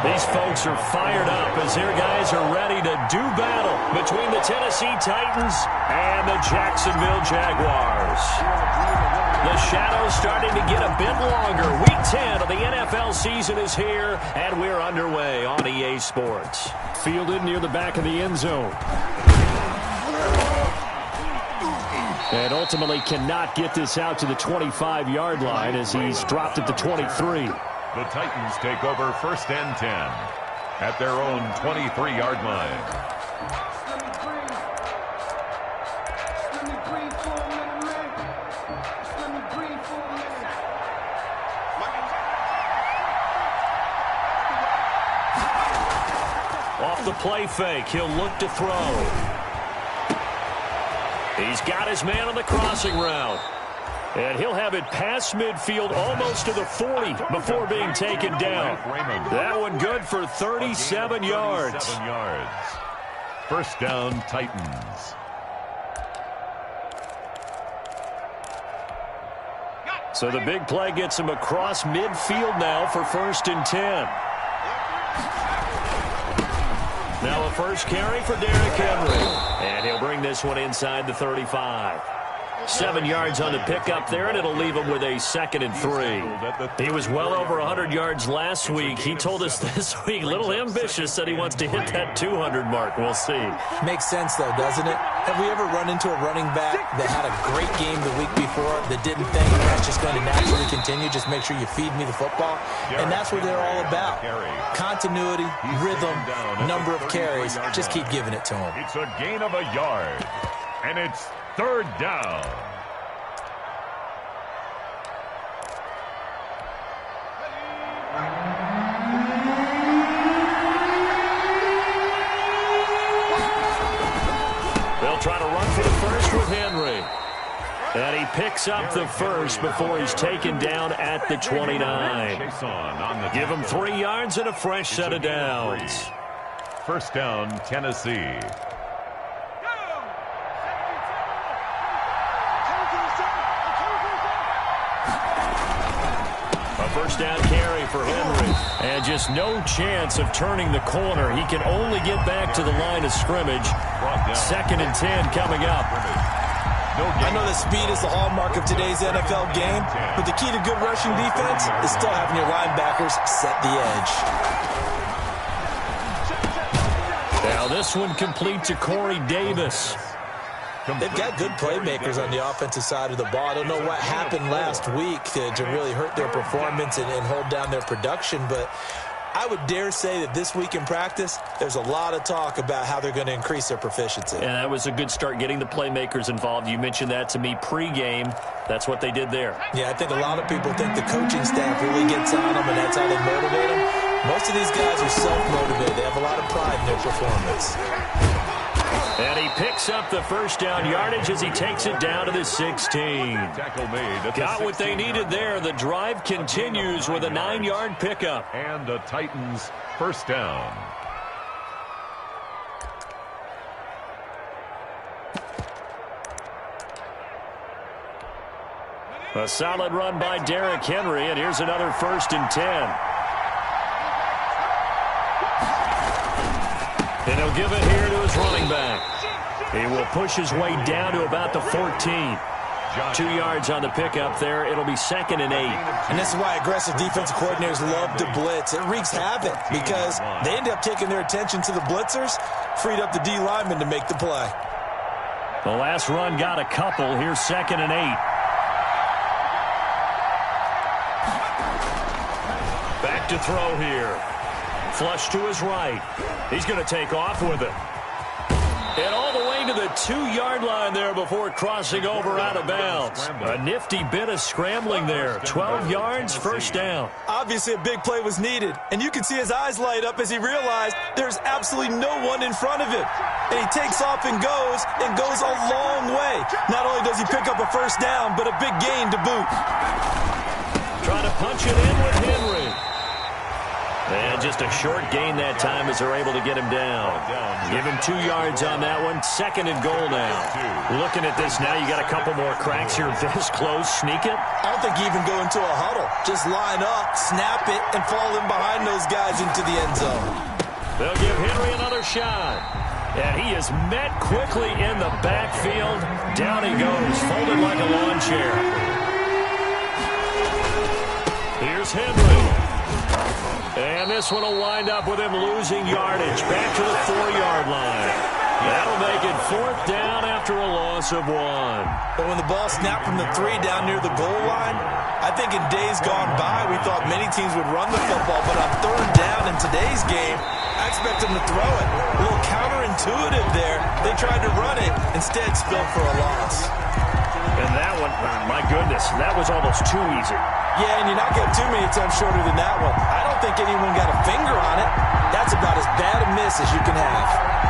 These folks are fired up as their guys are ready to do battle between the Tennessee Titans and the Jacksonville Jaguars. The shadow's starting to get a bit longer. Week 10 of the NFL season is here, and we're underway on EA Sports. Fielded near the back of the end zone. And ultimately cannot get this out to the 25-yard line as he's dropped at the 23. The Titans take over 1st and 10 at their own 23-yard line. Off the play fake, he'll look to throw. He's got his man on the crossing route. And he'll have it past midfield almost to the 40 before being taken down. That one good for 37 yards. 1st down, Titans. So the big play gets him across midfield now for 1st and 10. Now a first carry for Derrick Henry. And he'll bring this one inside the 35. 7 yards on the pickup there, and it'll leave him with a 2nd and 3. He was well over 100 yards last week. He told us this week, a little ambitious, said he wants to hit that 200 mark. We'll see. Makes sense, though, doesn't it? Have we ever run into a running back that had a great game the week before that didn't think that's just going to naturally continue? Just make sure you feed me the football. And that's what they're all about. Continuity, rhythm, number of carries. Just keep giving it to him. It's a gain of a yard, and it's 3rd down. They'll try to run for the first with Henry. And he picks up the first before he's taken down at the 29. Give him 3 yards and a fresh set of downs. 1st down, Tennessee. First down carry for Henry. And just no chance of turning the corner. He can only get back to the line of scrimmage. 2nd and 10 coming up. I know that speed is the hallmark of today's NFL game, but the key to good rushing defense is still having your linebackers set the edge. Now this one complete to Corey Davis. They've got good playmakers on the offensive side of the ball. I don't know what happened last week to really hurt their performance and hold down their production, but I would dare say that this week in practice, there's a lot of talk about how they're going to increase their proficiency. And that was a good start getting the playmakers involved. You mentioned that to me pregame. That's what they did there. Yeah, I think a lot of people think the coaching staff really gets on them, and that's how they motivate them. Most of these guys are self-motivated. They have a lot of pride in their performance. And he picks up the first down yardage as he takes it down to the 16. Got what they needed there. The drive continues with a 9-yard pickup. And the Titans' 1st down. A solid run by Derrick Henry, and here's another 1st and 10. And he'll give it here to his running back. He will push his way down to about the 14. 2 yards on the pickup there. It'll be 2nd and 8. And this is why aggressive defensive coordinators love to blitz. It wreaks havoc because they end up taking their attention to the blitzers, freed up the D lineman to make the play. The last run got a couple. Here's 2nd and 8. Back to throw here. Flush to his right. He's going to take off with it. And all the way to the 2-yard line there before crossing over out of bounds. A nifty bit of scrambling there. 12 yards, 1st down. Obviously a big play was needed, and you can see his eyes light up as he realized there's absolutely no one in front of him. And he takes off and goes a long way. Not only does he pick up a 1st down, but a big gain to boot. Trying to punch it in with Henry. And just a short gain that time as they're able to get him down. Give him 2 yards on that one. 2nd and goal now. Looking at this now, you got a couple more cracks here. This close, sneak it. I don't think you even go into a huddle. Just line up, snap it, and fall in behind those guys into the end zone. They'll give Henry another shot. And he is met quickly in the backfield. Down he goes, folded like a lawn chair. Here's Henry. And this one will wind up with him losing yardage. Back to the 4-yard line. That'll make it 4th down after a loss of 1. But when the ball snapped from the 3 down near the goal line, I think in days gone by, we thought many teams would run the football. But on 3rd down in today's game, I expect them to throw it. A little counterintuitive there. They tried to run it, instead spilled for a loss. And that one, my goodness, that was almost too easy. Yeah, and you're not getting too many attempts shorter than that one. I don't think anyone got a finger on it. That's about as bad a miss as you can have.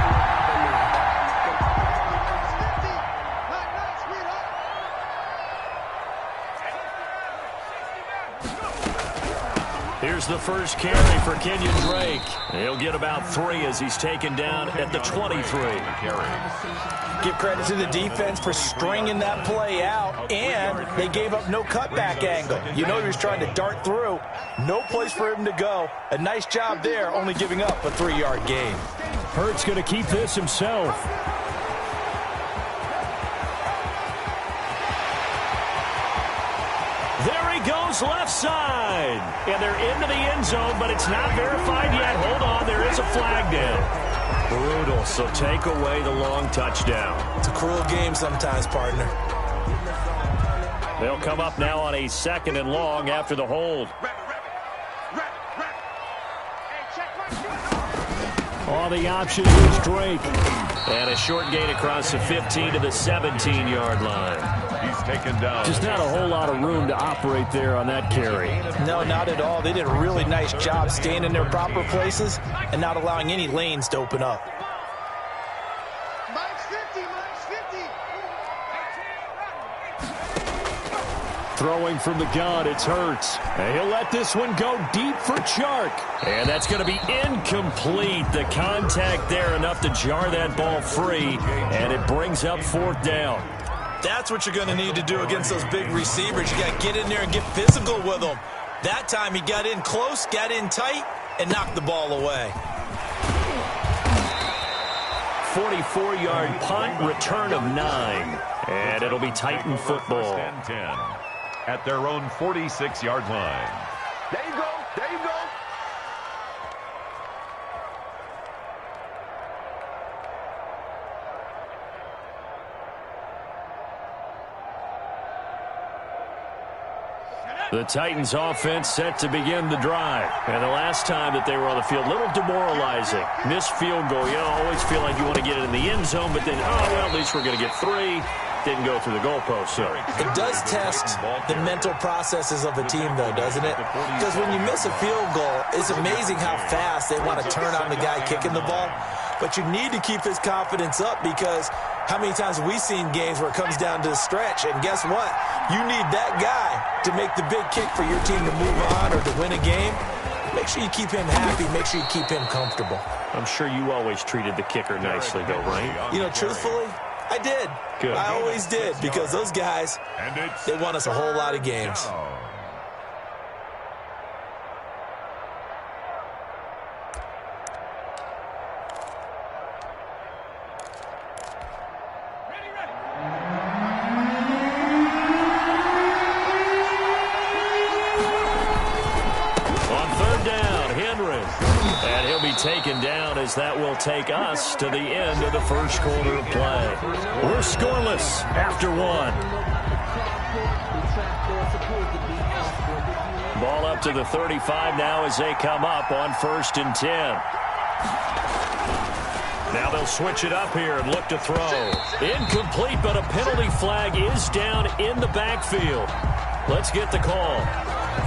Here's the first carry for Kenyon Drake. He'll get about 3 as he's taken down at the 23. Give credit to the defense for stringing that play out, and they gave up no cutback angle. You know he was trying to dart through. No place for him to go. A nice job there, only giving up a 3-yard gain. Hurts going to keep this himself. There he goes, left side. And they're into the end zone, but it's not verified yet. Hold on, there is a flag down. Brutal, so take away the long touchdown. It's a cruel game sometimes, partner. They'll come up now on a 2nd and long after the hold. All the options is Drake. And a short gain across the 15 to the 17-yard line. He's taken down. Just not a whole lot of room to operate there on that carry. No, not at all. They did a really nice job staying in their proper places and not allowing any lanes to open up. Throwing from the gun, it's Hurts. And he'll let this one go deep for Chark. And that's going to be incomplete. The contact there enough to jar that ball free. And it brings up 4th down. That's what you're going to need to do against those big receivers. You got to get in there and get physical with them. That time he got in close, got in tight, and knocked the ball away. 44-yard punt, return of 9. And it'll be Titan football. 10 at their own 46-yard line. There you go. There you go. The Titans offense set to begin the drive. And the last time that they were on the field, a little demoralizing. Missed field goal. You know, always feel like you want to get it in the end zone, but then, oh, well, at least we're going to get 3. Didn't go through the goalpost, so. It does test the mental processes of a team, though, doesn't it? Because when you miss a field goal, it's amazing how fast they want to turn on the guy kicking the ball. But you need to keep his confidence up because how many times have we seen games where it comes down to the stretch? And guess what? You need that guy to make the big kick for your team to move on or to win a game. Make sure you keep him happy. Make sure you keep him comfortable. I'm sure you always treated the kicker nicely, though, right? You know, truthfully, I did. Good. I always did because those guys, they won us a whole lot of games. Taken down as that will take us to the end of the first quarter of play. We're scoreless after 1. Ball up to the 35 now as they come up on 1st and 10. Now they'll switch it up here and look to throw. Incomplete, but a penalty flag is down in the backfield. Let's get the call.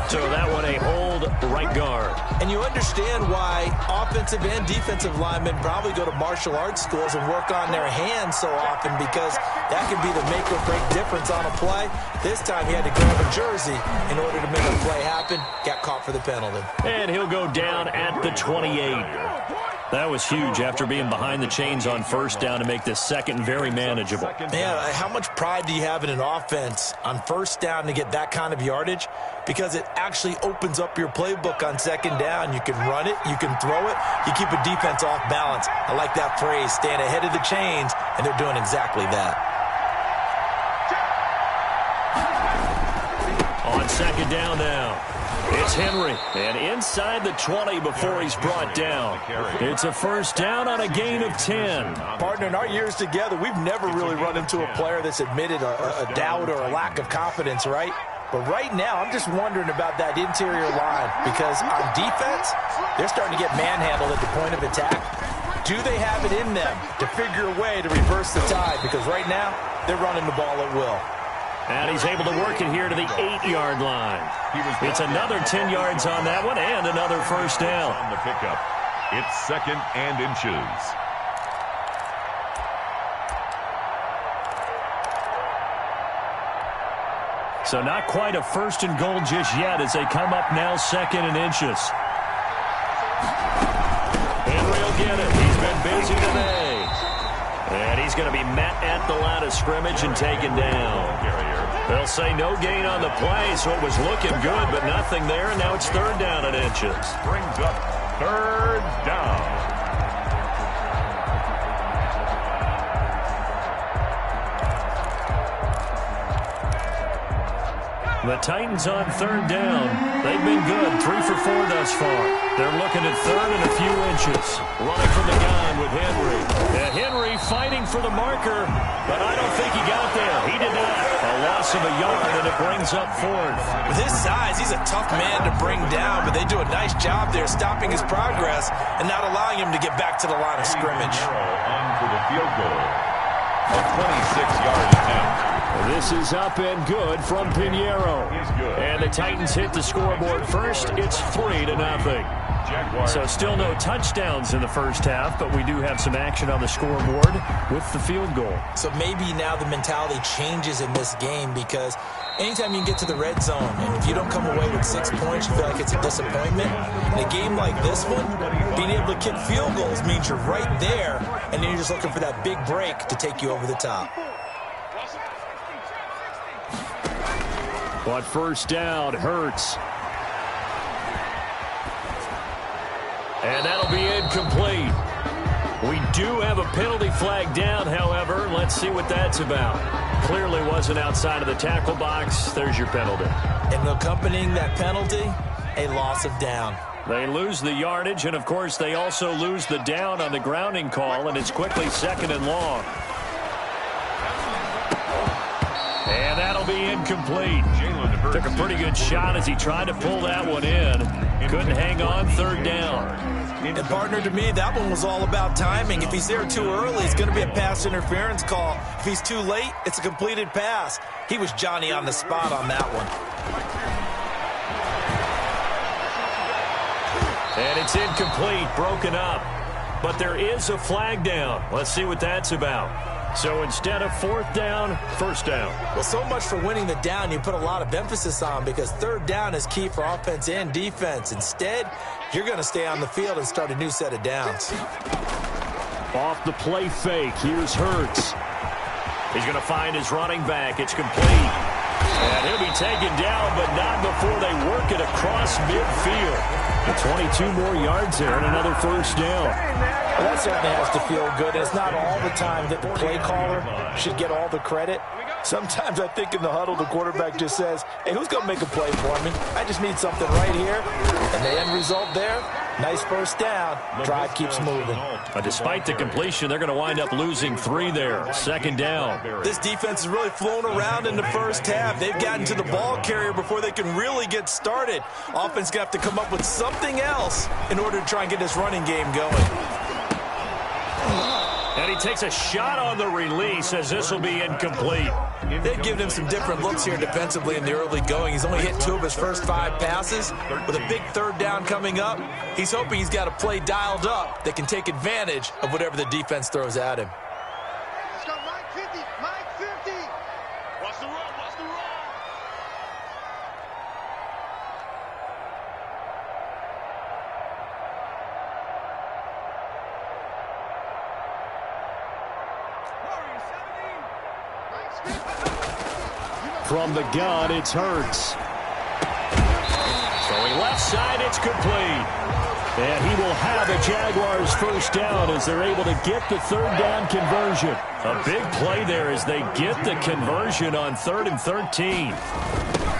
So that one a hold right guard. And you understand why offensive and defensive linemen probably go to martial arts schools and work on their hands so often because that can be the make or break difference on a play. This time he had to grab a jersey in order to make a play happen. Got caught for the penalty. And he'll go down 28. That was huge after being behind the chains on first down to make this second very manageable. Yeah, how much pride do you have in an offense on first down to get that kind of yardage? Because it actually opens up your playbook on second down. You can run it, you can throw it, you keep a defense off balance. I like that phrase, staying ahead of the chains, and they're doing exactly that. On second down now, it's Henry, and inside the 20 before he's brought down. It's a first down on a gain of 10. Partner, in our years together, we've never really run into a player that's admitted a doubt or a lack of confidence, right? But right now, I'm just wondering about that interior line, because on defense, they're starting to get manhandled at the point of attack. Do they have it in them to figure a way to reverse the tide? Because right now, they're running the ball at will. And he's able to work it here to the 8-yard line. It's another 10 yards on that one and another first down. On the pickup, it's 2nd and inches. So not quite a first and goal just yet as they come up now 2nd and inches. Henry will get it. He's been busy today. And he's going to be met at the line of scrimmage and taken down. They'll say no gain on the play, so it was looking good, but nothing there, and now it's 3rd down and inches. Brings up 3rd down. The Titans on 3rd down. They've been good, 3 for 4 thus far. They're looking at 3rd and a few inches. Running from the gun with Henry. Henry fighting for the marker, but I don't think he got there. He did not. A loss of a yard, and it brings up 4th. With his size, he's a tough man to bring down, but they do a nice job there stopping his progress and not allowing him to get back to the line of scrimmage. On for the field goal. A 26-yard attempt. This is up and good from Pinheiro. And the Titans hit the scoreboard first. It's 3-0. So still no touchdowns in the first half, but we do have some action on the scoreboard with the field goal. So maybe now the mentality changes in this game, because anytime you can get to the red zone, and if you don't come away with 6 points, you feel like it's a disappointment. In a game like this one, being able to kick field goals means you're right there, and then you're just looking for that big break to take you over the top. But first down hurts. And that'll be incomplete. We do have a penalty flag down, however. Let's see what that's about. Clearly wasn't outside of the tackle box. There's your penalty. And accompanying that penalty, a loss of down. They lose the yardage, and, of course, they also lose the down on the grounding call, and it's quickly 2nd and long. And that'll be incomplete. Took a pretty good shot as he tried to pull that one in. Couldn't hang on, 3rd down. And, partner, to me, that one was all about timing. If he's there too early, it's going to be a pass interference call. If he's too late, it's a completed pass. He was Johnny on the spot on that one. And it's incomplete, broken up. But there is a flag down. Let's see what that's about. So instead of 4th down, 1st down. Well, so much for winning the down you put a lot of emphasis on, because 3rd down is key for offense and defense. Instead, you're going to stay on the field and start a new set of downs. Off the play fake, here's Hurts. He's going to find his running back. It's complete. And he'll be taken down, but not before they work it across midfield. 22 more yards there and another 1st down. Well, that certainly has to feel good. It's not all the time that the play caller should get all the credit. Sometimes I think in the huddle, the quarterback just says, hey, who's going to make a play for me? I just need something right here. And the end result there, nice 1st down. Drive keeps moving. Despite the completion, they're going to wind up losing 3 there. 2nd down. This defense has really flown around in the first half. They've gotten to the ball carrier before they can really get started. Offense going to have to come up with something else in order to try and get this running game going. And he takes a shot on the release as this will be incomplete. They've given him some different looks here defensively in the early going. He's only hit 2 of his first 5 passes. With a big 3rd down coming up, he's hoping he's got a play dialed up that can take advantage of whatever the defense throws at him. Let's go, Mike 50, Mike 50. Watch the run, watch the run. From the gun, it's Hurts. Throwing left side, it's complete. And he will have a Jaguars first down as they're able to get the third down conversion. A big play there as they get the conversion on 3rd and 13.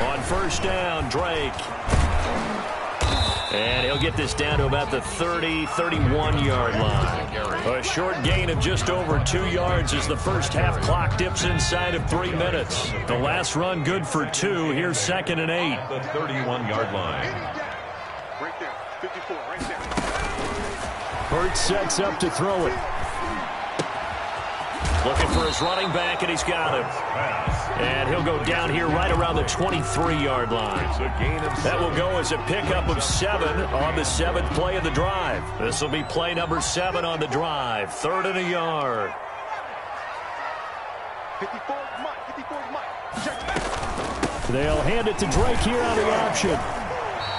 On first down, Drake. And he'll get this down to about the 30, 31-yard line. A short gain of just over 2 yards as the first half clock dips inside of 3 minutes. The last run good for 2. Here's 2nd and 8. The 31-yard line. Right there, 54, right there. Hurts sets up to throw it. Looking for his running back, and he's got him. And he'll go down here right around the 23-yard line. That will go as a pickup of 7 on the 7th play of the drive. This will be play number 7 on the drive. 3rd and a yard. 54 is Mike, 54 is Mike. Check back. They'll hand it to Drake here on the option.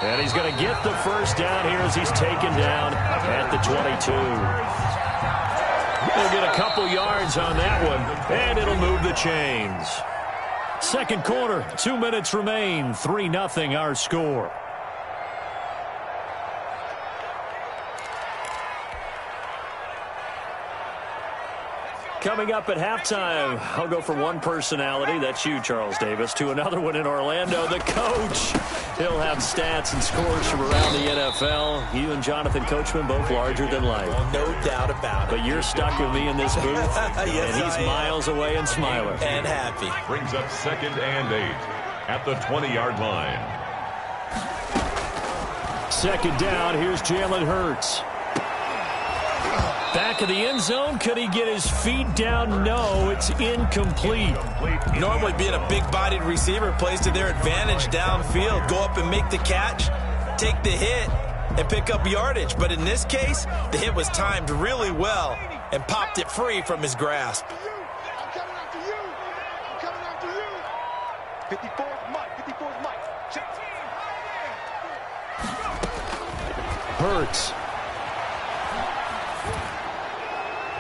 And he's going to get the first down here as he's taken down at the 22. He'll get a couple yards on that one, and it'll move the chains. Second quarter, 2 minutes remain. 3-0 our score. Coming up at halftime, I'll go from one personality, that's you, Charles Davis, to another one in Orlando, the coach. He'll have stats and scores from around the NFL. You and Jonathan Coachman both larger than life. No doubt about it. But you're stuck with me in this booth, yes, and he's miles away and smiling. And happy. Brings up 2nd and 8 at the 20-yard line. 2nd down, here's Jalen Hurts. Back of the end zone. Could he get his feet down? No, it's incomplete. Normally being a big-bodied receiver plays to their advantage downfield. Go up and make the catch, take the hit, and pick up yardage. But in this case, the hit was timed really well and popped it free from his grasp. I'm coming after you. I'm coming after you. 54 is Mike, 54 is Mike. Check. Hurts.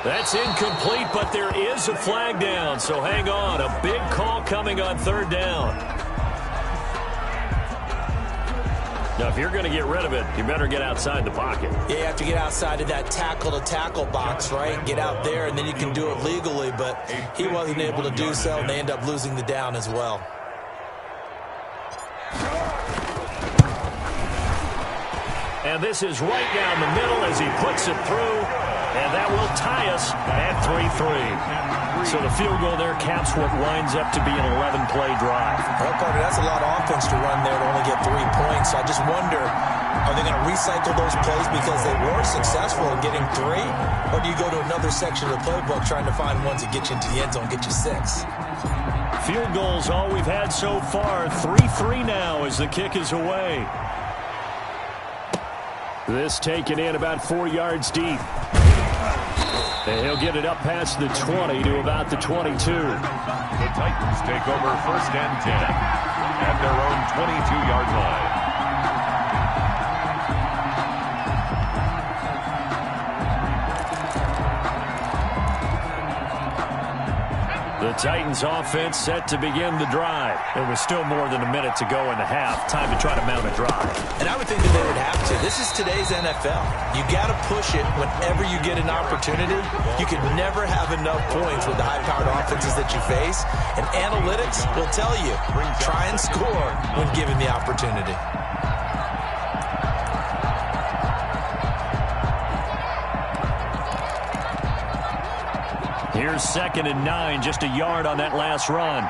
That's incomplete, but there is a flag down, so hang on. A big call coming on 3rd down. Now, if you're going to get rid of it, you better get outside the pocket. Yeah, you have to get outside of that tackle-to-tackle box, right? Get out there, and then you can do it legally, but he wasn't able to do so, and they end up losing the down as well. And this is right down the middle as he puts it through. And that will tie us at 3-3. So the field goal there caps what winds up to be an 11-play drive. Well, Carter, that's a lot of offense to run there to only get 3 points. So I just wonder, are they going to recycle those plays because they were successful in getting 3? Or do you go to another section of the playbook trying to find ones that get you into the end zone, get you 6? Field goals all we've had so far. 3-3 now as the kick is away. This taken in about 4 yards deep. And he'll get it up past the 20 to about the 22. The Titans take over 1st and 10 at their own 22-yard line. The Titans offense set to begin the drive. There was still more than a minute to go in the half. Time to try to mount a drive. And I would think that they would have to. This is today's NFL. You got to push it whenever you get an opportunity. You can never have enough points with the high-powered offenses that you face. And analytics will tell you, try and score when given the opportunity. Here's 2nd and 9, just a yard on that last run.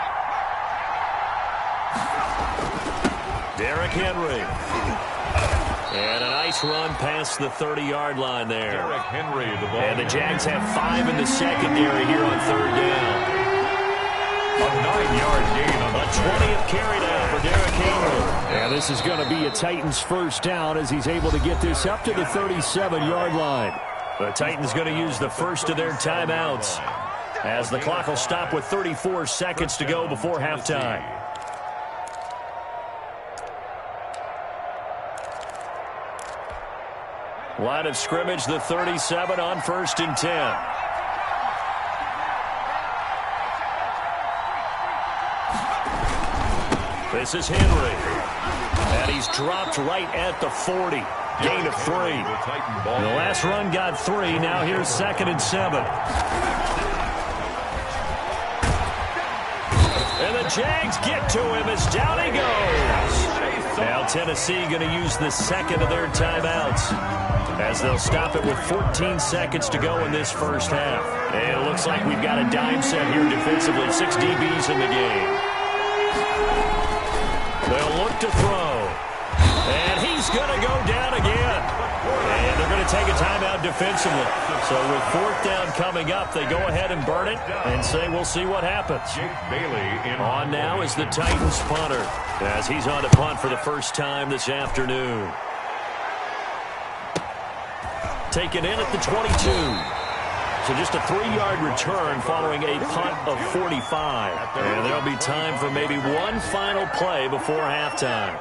Derrick Henry. And a nice run past the 30-yard line there. Derrick Henry, the ball. And the Jags have 5 in the secondary here on 3rd down. A 9-yard gain on the 20th carry down for Derrick Henry. And this is going to be a Titans first down as he's able to get this up to the 37-yard line. The Titans going to use the first of their timeouts as the clock will stop with 34 seconds to go before halftime. Line of scrimmage, the 37 on 1st and 10. This is Henry. And he's dropped right at the 40. Gain of 3. The last run got 3. Now here's 2nd and 7. And the Jags get to him as down he goes. Now Tennessee going to use the second of their timeouts as they'll stop it with 14 seconds to go in this first half. And it looks like we've got a dime set here defensively. 6 DBs in the game. They'll look to throw. And he's going to go down again. And they're going to take a timeout defensively. So with 4th down coming up, they go ahead and burn it and say we'll see what happens. On now is the Titans punter as he's on to punt for the first time this afternoon. Taken in at the 22. So just a 3-yard return following a punt of 45. And there'll be time for maybe one final play before halftime.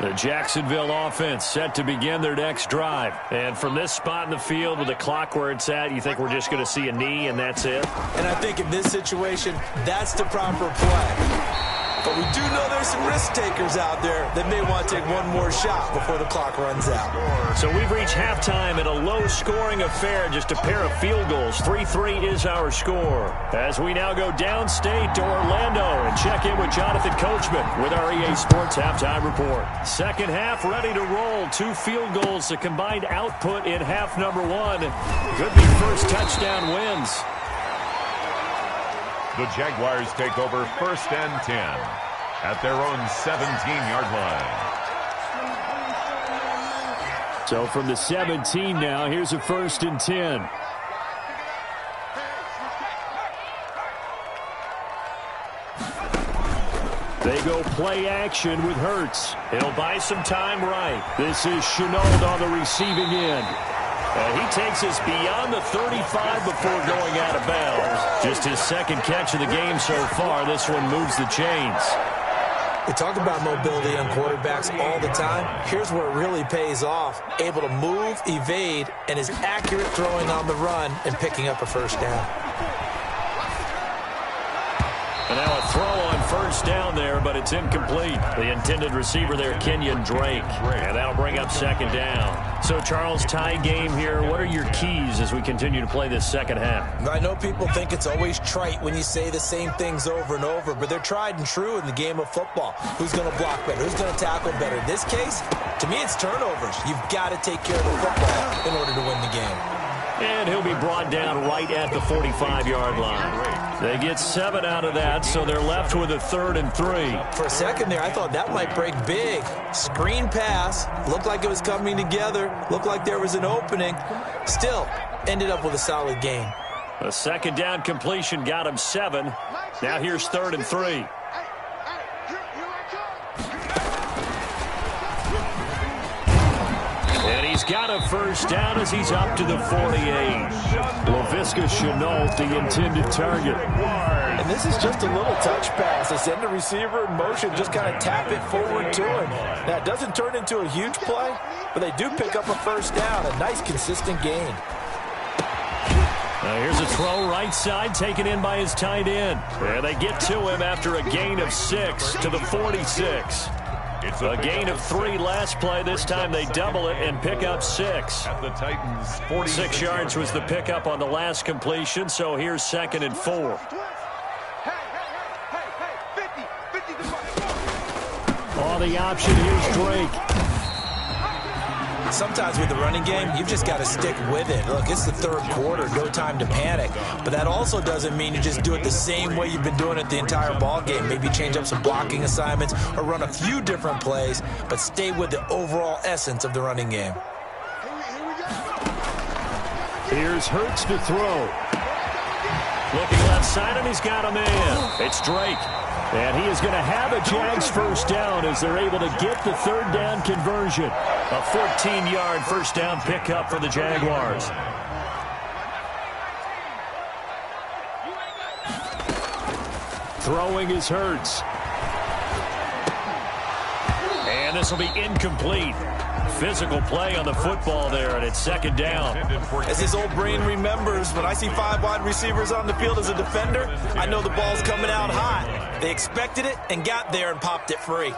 The Jacksonville offense set to begin their next drive. And from this spot in the field with the clock where it's at, you think we're just going to see a knee and that's it? And I think in this situation, that's the proper play. But we do know there's some risk takers out there that may want to take one more shot before the clock runs out. So we've reached halftime in a low-scoring affair, just a pair of field goals. 3-3 is our score. As we now go downstate to Orlando and check in with Jonathan Coachman with our EA Sports Halftime Report. Second half ready to roll. 2 field goals, the combined output in half number 1. Could be first touchdown wins. The Jaguars take over 1st and 10 at their own 17-yard line. So from the 17 now, here's a 1st and 10. They go play action with Hurts. He'll buy some time right. This is Shenault on the receiving end. And he takes us beyond the 35 before going out of bounds. Just his 2nd catch of the game so far. This one moves the chains. We talk about mobility on quarterbacks all the time. Here's where it really pays off. Able to move, evade, and is accurate throwing on the run and picking up a 1st down. And now a throw on 1st down there, but it's incomplete. The intended receiver there, Kenyon Drake. And that'll bring up 2nd down. So, Charles, tie game here. What are your keys as we continue to play this second half? I know people think it's always trite when you say the same things over and over, but they're tried and true in the game of football. Who's going to block better? Who's going to tackle better? In this case, to me, it's turnovers. You've got to take care of the football in order to win the game. And he'll be brought down right at the 45-yard line. They get 7 out of that, so they're left with a 3rd and 3. For a second there, I thought that might break big. Screen pass. Looked like it was coming together. Looked like there was an opening. Still, ended up with a solid gain. A 2nd down completion got him 7. Now here's 3rd and 3. And he's got a 1st down as he's up to the 48. Laviska Shenault, the intended target. And this is just a little touch pass. They send the receiver in motion, just kind of tap it forward to him. Now, it doesn't turn into a huge play, but they do pick up a 1st down. A nice, consistent gain. Now here's a throw right side taken in by his tight end. And they get to him after a gain of 6 to the 46. It's a gain of 3 last play. This time they double it and pick up 6. At the Titans, 6 yards was the pickup on the last completion, so here's 2nd and 4. On the option, here's Drake. Sometimes with the running game, you've just got to stick with it. Look, it's the 3rd quarter, no time to panic. But that also doesn't mean you just do it the same way you've been doing it the entire ball game. Maybe change up some blocking assignments or run a few different plays, but stay with the overall essence of the running game. Here's Hurts to throw. Looking left side, and he's got a man. It's Drake. And he is going to have a Jags 1st down as they're able to get the 3rd down conversion. A 14-yard 1st down pickup for the Jaguars. Throwing is Hurts. And this will be incomplete. physical play on the football there, and it's second down. As his old brain remembers, when I see 5 wide receivers on the field as a defender, I know the ball's coming out hot. They expected it and got there and popped it free.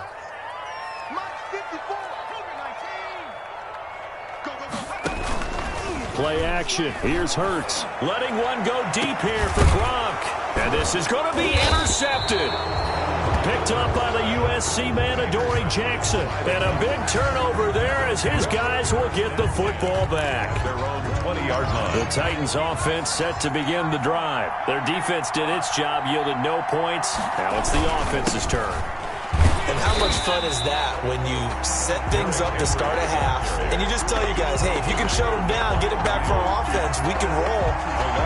Play action. Here's Hurts. Letting one go deep here for Gronk. And this is going to be intercepted. Picked up by the USC man, Adoree Jackson. And a big turnover there as his guys will get the football back. Their own 20-yard line. The Titans offense set to begin the drive. Their defense did its job, yielded no points. Now it's the offense's turn. And how much fun is that when you set things up to start a half and you just tell you guys, hey, if you can shut them down, get it back for our offense, we can roll.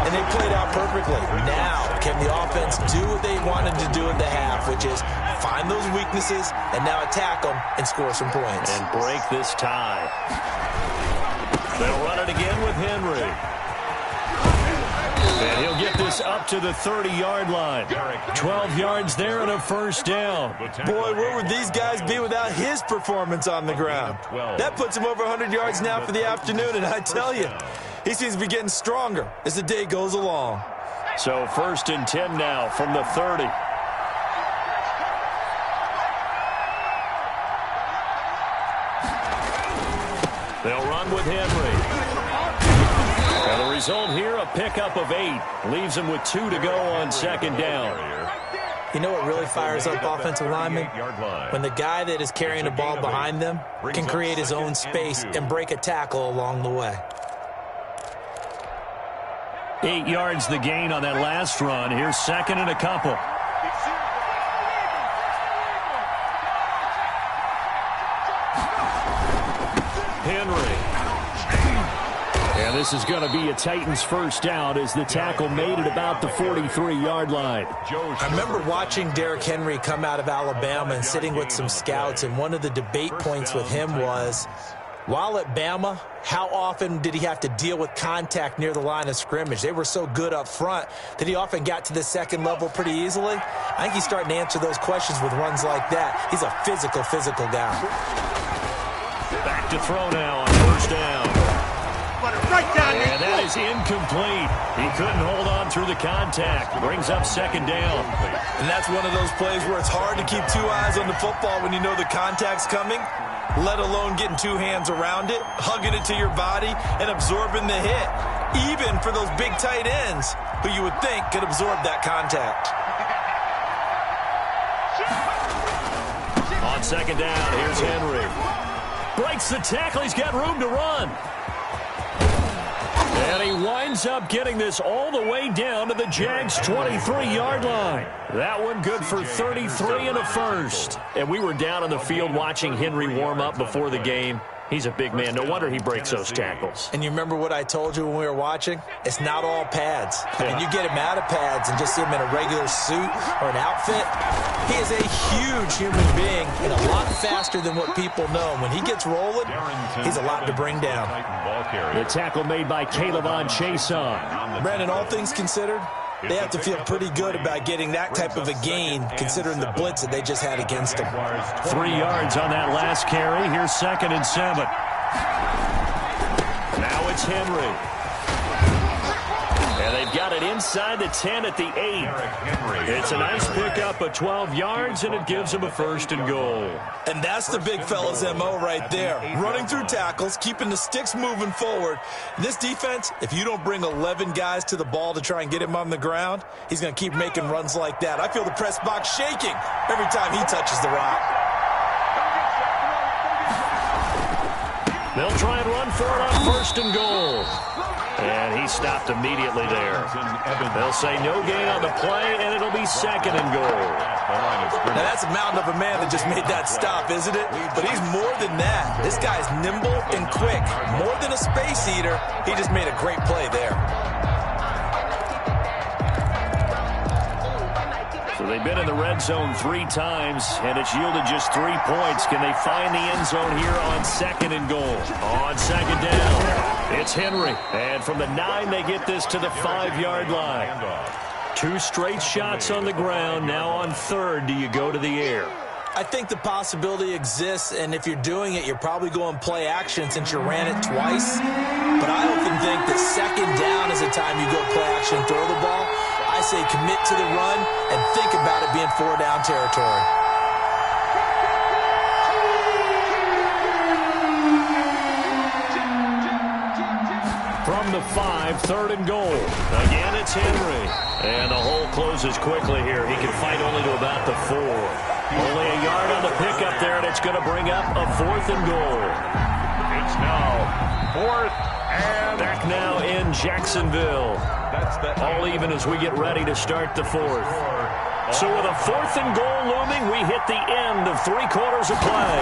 And they played out perfectly. Now, can the offense do what they wanted to do at the half, which is find those weaknesses and now attack them and score some points. And break this tie. They'll run it again with Henry. And he'll get this up to the 30-yard line. 12 yards there and a first down. Boy, where would these guys be without his performance on the ground? That puts him over 100 yards now for the afternoon, and I tell you, he seems to be getting stronger as the day goes along. So 1st and 10 now from the 30. They'll run with Henry. And the result here, a pickup of 8. Leaves them with 2 to go on second down. You know what really fires up offensive linemen? When the guy that is carrying the ball behind them can create his own space and break a tackle along the way. 8 yards the gain on that last run. Here's second and a couple. Henry. And this is going to be a Titans first down as the tackle made at about the 43-yard line. I remember watching Derrick Henry come out of Alabama and sitting with some scouts, and one of the debate points with him was, while at Bama, how often did he have to deal with contact near the line of scrimmage? They were so good up front that he often got to the second level pretty easily. I think he's starting to answer those questions with runs like that. He's a physical guy. Back to throw now on first down. And that is incomplete. He couldn't hold on through the contact. Brings up second down. And that's one of those plays where it's hard to keep 2 eyes on the football when you know the contact's coming, let alone getting 2 hands around it, hugging it to your body, and absorbing the hit. Even for those big tight ends who you would think could absorb that contact. On second down, here's Henry. Breaks the tackle. He's got room to run. And he winds up getting this all the way down to the Jags' 23-yard line. That one good for 33 and a first. And we were down on the field watching Henry warm up before the game. He's a big man. No wonder he breaks those tackles. And you remember what I told you when we were watching? It's not all pads. And you get him out of pads and just see him in a regular suit or an outfit. He is a huge human being and a lot faster than what people know. When he gets rolling, he's a lot to bring down. The tackle made by K'Lavon Chaisson. Brandon, all things considered, they have to feel pretty good about getting that type of a gain considering the blitz that they just had against them. 3 yards on that last carry. Here's second and 7. Now it's Henry. And they've got it inside the 10 at the 8. It's a nice pickup of 12 yards, and it gives them a first and goal. And that's the big fella's MO right there. Running through tackles, keeping the sticks moving forward. This defense, if you don't bring 11 guys to the ball to try and get him on the ground, he's going to keep making runs like that. I feel the press box shaking every time he touches the rock. They'll try and run for it on first and goal. And he stopped immediately there. They'll say no gain on the play, and it'll be second and goal. Now, that's a mountain of a man that just made that stop, isn't it? But he's more than that. This guy's nimble and quick. More than a space eater, he just made a great play there. So they've been in the red zone 3 times, and it's yielded just 3 points. Can they find the end zone here on second and goal? On second down, it's Henry. And from the 9, they get this to the 5-yard line. 2 straight shots on the ground. Now on third, do you go to the air? I think the possibility exists, and if you're doing it, you're probably going play action since you ran it twice. But I often think that second down is the time you go play action and throw the ball. I say commit to the run and think about it being 4-down territory. From the 5, 3rd and goal. Again, it's Henry. And the hole closes quickly here. He can fight only to about the 4. Only a yard on the pickup there, and it's going to bring up a 4th and goal. It's now 4th and... Back now in Jacksonville. All even as we get ready to start the 4th. So with a 4th and goal looming, we hit the end of 3 quarters of play.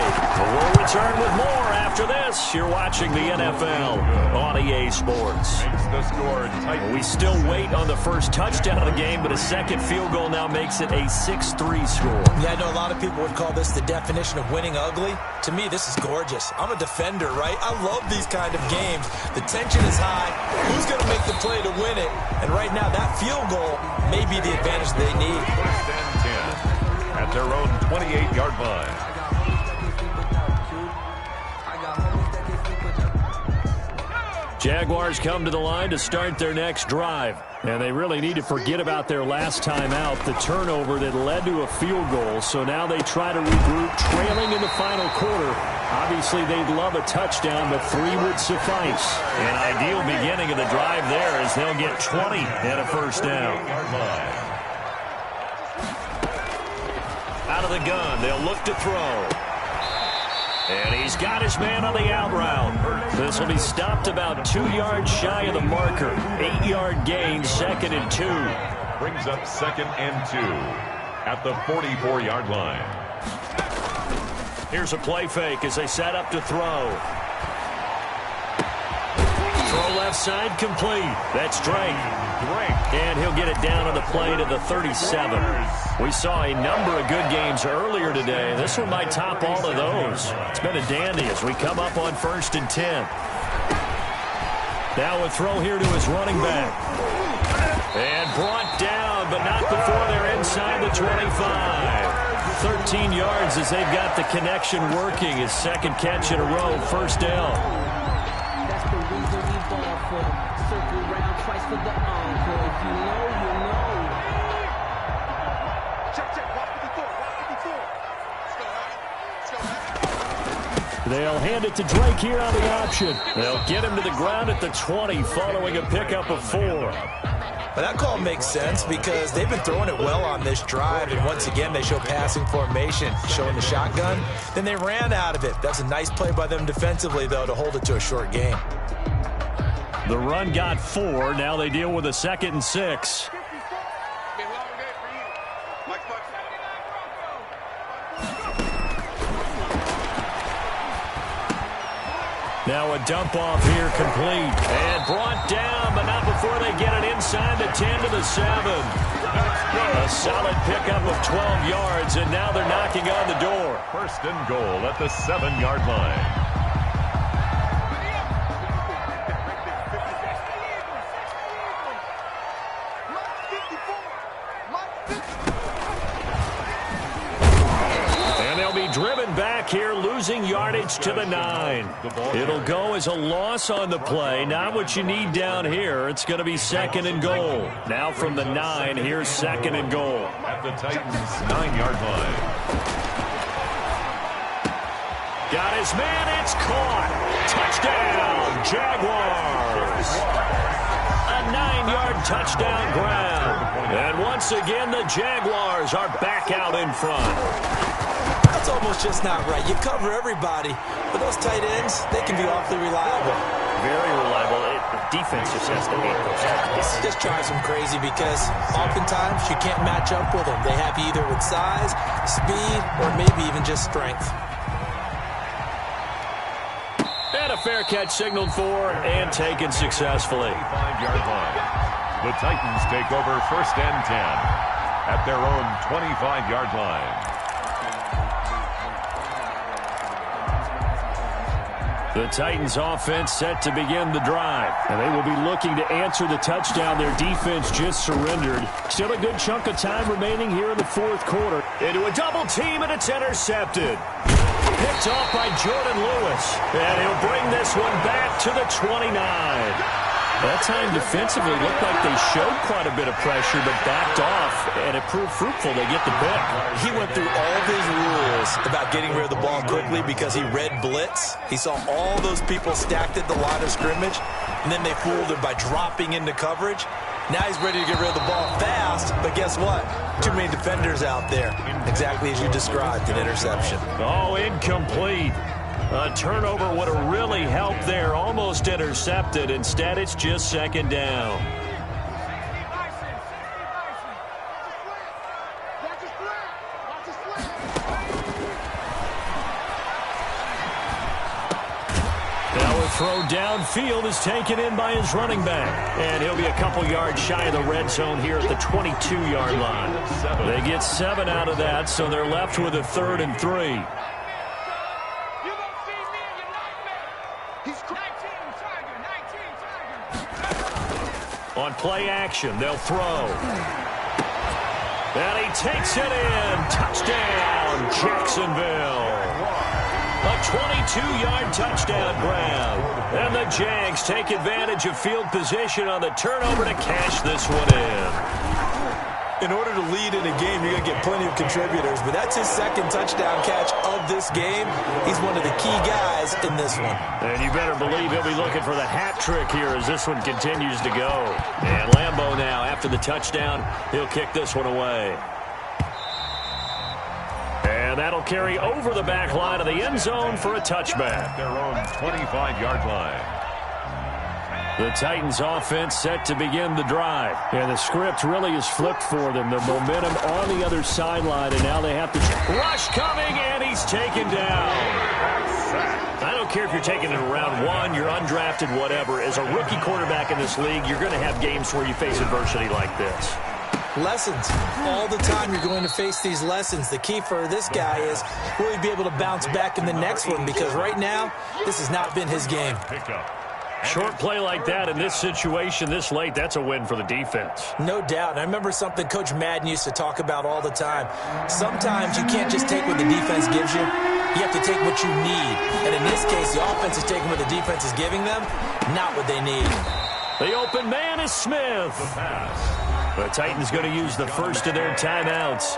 We'll return with more after this. You're watching the NFL on EA Sports. Makes the score tight. We still wait on the first touchdown of the game, but a second field goal now makes it a 6-3 score. Yeah, I know a lot of people would call this the definition of winning ugly. To me, this is gorgeous. I'm a defender, right? I love these kind of games. The tension is high. Who's going to make the play to win it? And right now, that field goal may be the advantage they need. 1st and 10 at their own 28-yard line. Jaguars come to the line to start their next drive. And they really need to forget about their last time out, the turnover that led to a field goal. So now they try to regroup, trailing in the final quarter. Obviously, they'd love a touchdown, but 3 would suffice. An ideal beginning of the drive there as they'll get 20 and a 1st down. Out of the gun, they'll look to throw. And he's got his man on the out route. This will be stopped about 2 yards shy of the marker. 8-yard gain, 2nd and 2. Brings up 2nd and 2 at the 44-yard line. Here's a play fake as they set up to throw. Throw left side complete. That's Drake. And he'll get it down on the play to the 37. We saw a number of good games earlier today. This one might top all of those. It's been a dandy as we come up on 1st and 10. Now a throw here to his running back. And brought down, but not before they're inside the 25. 13 yards as they've got the connection working. His 2nd catch in a row, 1st down. That's the reason we ball for them. Circle round twice for the encore. If you know, you know. Check. Watch 54. Let's go. They'll hand it to Drake here on the option. They'll get him to the ground at the 20 following a pickup of 4. But that call makes sense because they've been throwing it well on this drive, and once again they show passing formation, showing the shotgun. Then they ran out of it. That's a nice play by them defensively, though, to hold it to a short game. The run got 4. Now they deal with a 2nd and 6. Now a dump off here complete. And brought down, but not before they get it inside the 10 to the 7. A solid pickup of 12 yards, and now they're knocking on the door. 1st and goal at the 7-yard line. Driven back here, losing yardage to the 9. It'll go as a loss on the play. Not what you need down here. It's going to be 2nd and goal. Now from the 9, here's 2nd and goal. At the Titans' 9-yard line. Got his man, it's caught. Touchdown, Jaguars. A 9-yard touchdown grab. And once again, the Jaguars are back out in front. That's almost just not right. You cover everybody, but those tight ends, they can be awfully reliable. Very reliable. The defense just has to hate those guys. Just drives them crazy because oftentimes you can't match up with them. They have you either with size, speed, or maybe even just strength. And a fair catch signaled for and taken successfully. 5-yard line. The Titans take over 1st and 10 at their own 25-yard line. The Titans offense set to begin the drive. And they will be looking to answer the touchdown their defense just surrendered. Still a good chunk of time remaining here in the fourth quarter. Into a double team, and it's intercepted. Picked off by Jordan Lewis. And he'll bring this one back to the 29. That time defensively looked like they showed quite a bit of pressure, but backed off, and it proved fruitful. They get the pick. He went through all of his rules about getting rid of the ball quickly because he read blitz. He saw all those people stacked at the line of scrimmage, and then they fooled him by dropping into coverage. Now he's ready to get rid of the ball fast, but guess what? Too many defenders out there. Exactly as you described, an interception. Oh, incomplete. A turnover would have really helped there. Almost intercepted. Instead, it's just second down. Now a throw downfield is taken in by his running back. And he'll be a couple yards shy of the red zone here at the 22-yard line. They get 7 out of that, so they're left with a 3rd and 3. On play action, they'll throw. And he takes it in. Touchdown, Jacksonville. A 22-yard touchdown grab. And the Jags take advantage of field position on the turnover to cash this one in. In order to lead in a game, you're going to get plenty of contributors, but that's his 2nd touchdown catch of this game. He's one of the key guys in this one. And you better believe he'll be looking for the hat trick here as this one continues to go. And Lambeau now, after the touchdown, he'll kick this one away. And that'll carry over the back line of the end zone for a touchback. Their own 25-yard line. The Titans offense set to begin the drive. And the script really is flipped for them. The momentum on the other sideline, and now they have to rush coming, and he's taken down. I don't care if you're taking it in round 1, you're undrafted, whatever. As a rookie quarterback in this league, you're going to have games where you face adversity like this. Lessons. All the time you're going to face these lessons. The key for this guy is will he be able to bounce back in the next one, because right now, this has not been his game. Short play like that in this situation this late, that's a win for the defense. No doubt. And I remember something Coach Madden used to talk about all the time. Sometimes you can't just take what the defense gives you. You have to take what you need. And in this case, the offense is taking what the defense is giving them, not what they need. The open man is Smith. The Titans going to use the first of their timeouts.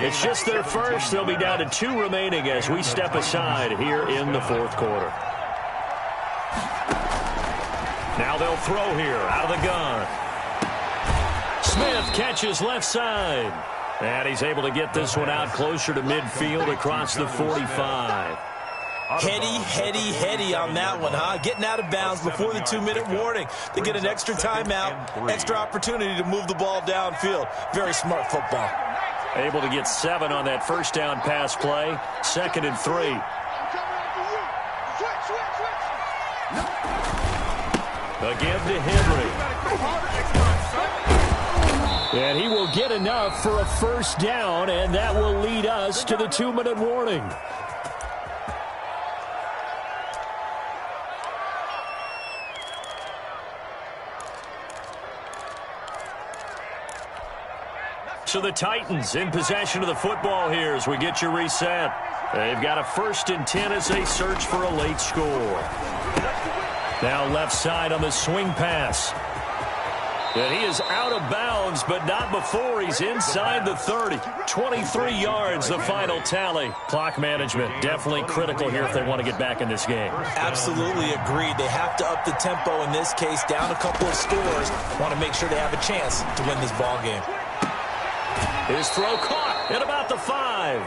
It's just their first. They'll be down to 2 remaining as we step aside here in the fourth quarter. Now they'll throw here out of the gun. Smith catches left side. And he's able to get this one out closer to midfield across the 45. Heady on that one, huh? Getting out of bounds before the 2-minute warning. They get an extra timeout, extra opportunity to move the ball downfield. Very smart football. Able to get 7 on that first down pass play. 2nd and 3. Again to Henry. And he will get enough for a first down, and that will lead us to the 2-minute warning. So the Titans in possession of the football here as we get you reset. They've got a 1st and 10 as they search for a late score. Now left side on the swing pass. And he is out of bounds, but not before he's inside the 30. 23 yards, the final tally. Clock management definitely critical here if they want to get back in this game. Absolutely agreed. They have to up the tempo in this case, down a couple of scores. Want to make sure they have a chance to win this ball game. His throw caught at about the 5.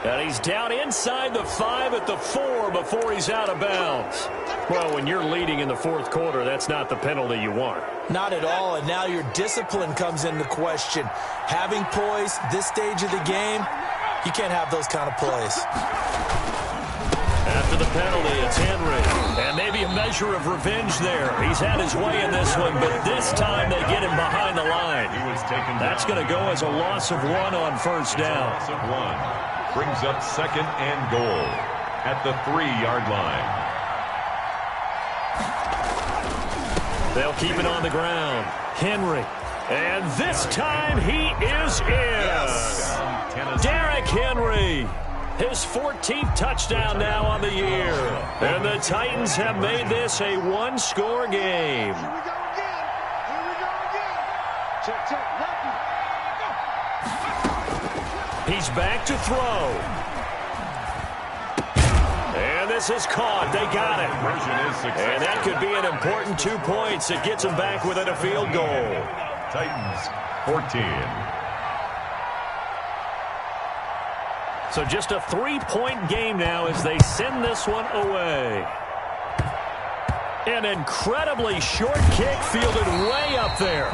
And he's down inside the 5 at the 4 before he's out of bounds. Well, when you're leading in the fourth quarter, that's not the penalty you want. Not at all, and now your discipline comes into question. Having poise this stage of the game, you can't have those kind of plays. After the penalty, it's Henry. And maybe a measure of revenge there. He's had his way in this one, but this time they get him behind the line. That's going to go as a loss of 1 on first down. Loss of 1 brings up 2nd and goal at the 3-yard line. They'll keep it on the ground. Henry. And this time he is in. Yes. Derrick Henry. His 14th touchdown now on the year. And the Titans have made this a one-score game. Here we go again. Here we go again. Check, check. Lefty. He's back to throw. And this is caught. They got it. And that could be an important 2 points. It gets them back within a field goal. Titans 14. So just a 3-point game now as they send this one away. An incredibly short kick fielded way up there.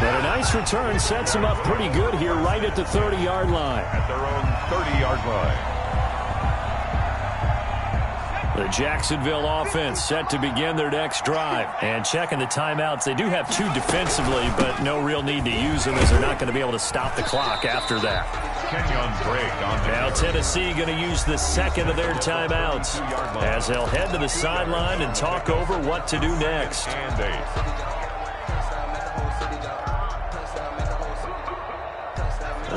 But a nice return sets them up pretty good here right at the 30-yard line. At their own 30-yard line. The Jacksonville offense set to begin their next drive. And checking the timeouts, they do have 2 defensively, but no real need to use them as they're not going to be able to stop the clock after that. Kenyon Drake on the now Tennessee going to use the second of their timeouts as they'll head to the sideline and talk over what to do next. And 8.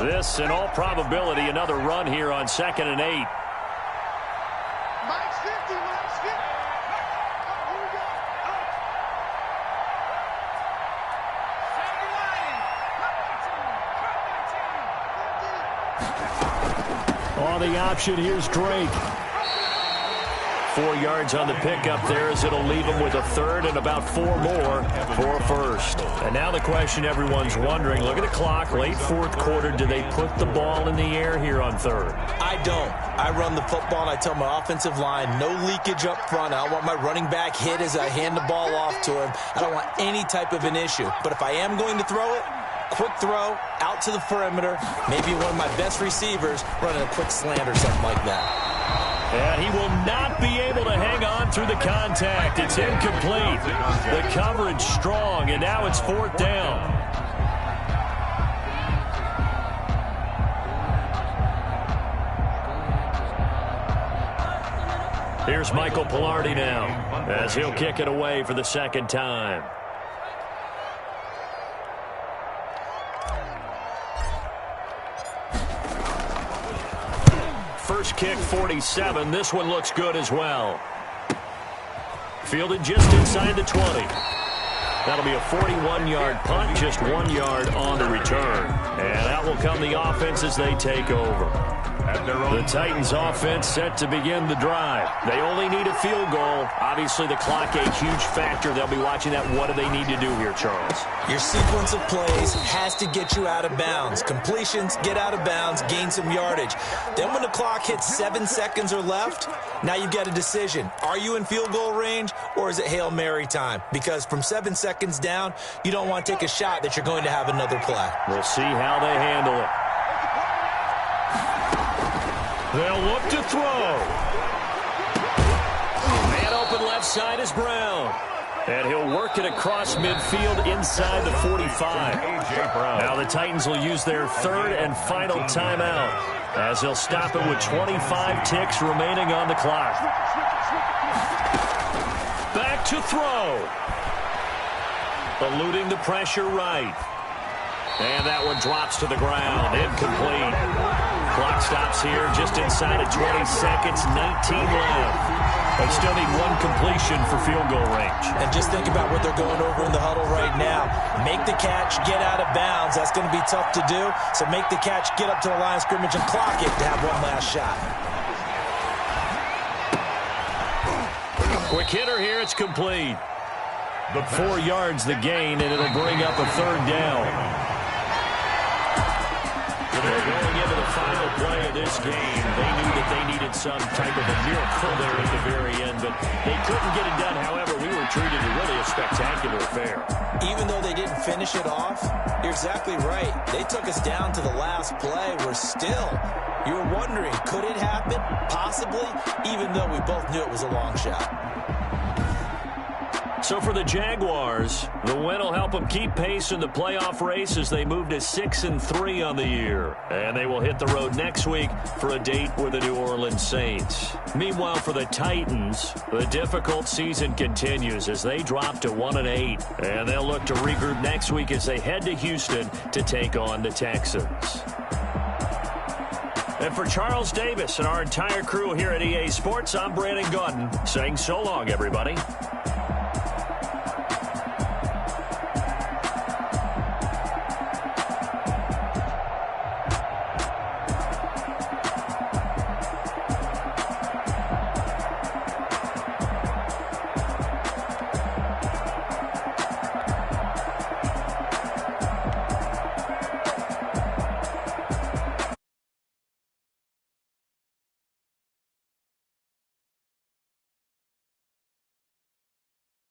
This, in all probability, another run here on 2nd and 8. Mike's 50, Mike's 50. Oh, here we go. On the option, here's Drake. 4 yards on the pickup there as it'll leave them with a third and about 4 more for a first. And now the question everyone's wondering, look at the clock, late 4th quarter, do they put the ball in the air here on 3rd? I don't. I run the football, and I tell my offensive line, no leakage up front. I don't want my running back hit as I hand the ball off to him. I don't want any type of an issue. But if I am going to throw it, quick throw, out to the perimeter, maybe one of my best receivers running a quick slant or something like that. And he will not be able to hang on through the contact. It's incomplete. The coverage strong, and now it's 4th down. Here's Michael Palardy now as he'll kick it away for the 2nd time. First kick, 47. This one looks good as well. Fielded just inside the 20. That'll be a 41-yard punt, just 1 yard on the return. And that will come the offense as they take over. The Titans offense set to begin the drive. They only need a field goal. Obviously, the clock a huge factor. They'll be watching that. What do they need to do here, Charles? Your sequence of plays has to get you out of bounds. Completions, get out of bounds, gain some yardage. Then when the clock hits 7 seconds or left, now you've got a decision. Are you in field goal range, or is it Hail Mary time? Because from 7 seconds down, you don't want to take a shot that you're going to have another play. We'll see how they handle it. They'll look to throw. Man open left side is Brown. And he'll work it across midfield inside the 45. Now the Titans will use their 3rd and final timeout as they'll stop it with 25 ticks remaining on the clock. Back to throw. Eluding the pressure right. And that one drops to the ground. Incomplete. Clock stops here just inside of 20 seconds. 19 left. They still need 1 completion for field goal range. And just think about what they're going over in the huddle right now. Make the catch, get out of bounds. That's going to be tough to do. So make the catch, get up to the line of scrimmage, and clock it to have one last shot. Quick hitter here. It's complete. 4 yards the gain, and it'll bring up a 3rd down. They're going into the final play of this game. They knew that they needed some type of a miracle there at the very end, but they couldn't get it done. However, we were treated to really a spectacular affair. Even though they didn't finish it off, you're exactly right. They took us down to the last play. We're still, you were wondering, could it happen? Possibly, even though we both knew it was a long shot. So for the Jaguars, the win will help them keep pace in the playoff race as they move to 6-3 on the year. And they will hit the road next week for a date with the New Orleans Saints. Meanwhile, for the Titans, the difficult season continues as they drop to 1-8. And they'll look to regroup next week as they head to Houston to take on the Texans. And for Charles Davis and our entire crew here at EA Sports, I'm Brandon Gaudin saying so long, everybody.